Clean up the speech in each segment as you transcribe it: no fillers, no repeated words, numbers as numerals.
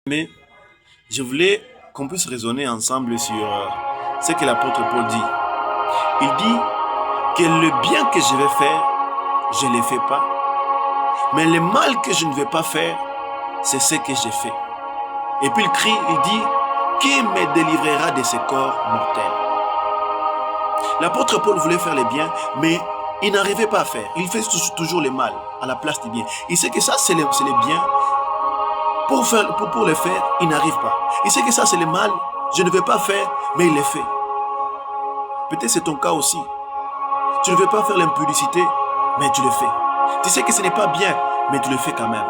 Mais je voulais qu'on puisse raisonner ensemble sur ce que l'apôtre Paul dit. Il dit que le bien que je vais faire, je ne le fais pas. Mais le mal que je ne vais pas faire, c'est ce que j'ai fait. Et puis il crie, il dit, qui me délivrera de ce corps mortel? L'apôtre Paul voulait faire le bien, mais il n'arrivait pas à faire. Il fait toujours le mal à la place du bien. Il sait que ça, c'est le bien. Pour le faire, il n'arrive pas. Il sait que ça, c'est le mal. Je ne vais pas faire, mais il le fait. Peut-être c'est ton cas aussi. Tu ne veux pas faire l'impudicité, mais tu le fais. Tu sais que ce n'est pas bien, mais tu le fais quand même.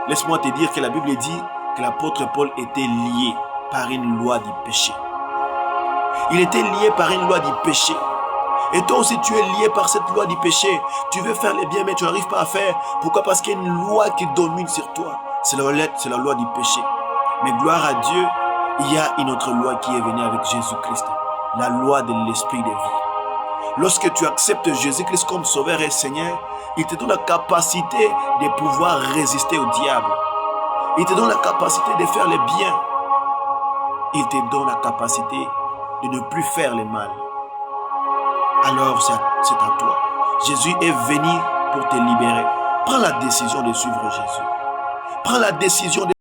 Laisse-moi te dire que la Bible dit que l'apôtre Paul était lié par une loi du péché. Il était lié par une loi du péché. Et toi aussi, tu es lié par cette loi du péché. Tu veux faire le bien, mais tu n'arrives pas à faire. Pourquoi? Parce qu'il y a une loi qui domine sur toi. C'est la loi du péché. Mais gloire à Dieu, il y a une autre loi qui est venue avec Jésus-Christ. La loi de l'esprit de vie. Lorsque tu acceptes Jésus-Christ comme sauveur et Seigneur, il te donne la capacité de pouvoir résister au diable. Il te donne la capacité de faire le bien. Il te donne la capacité de ne plus faire le mal. Alors c'est à toi. Jésus est venu pour te libérer. Prends la décision de suivre Jésus. Prends la décision de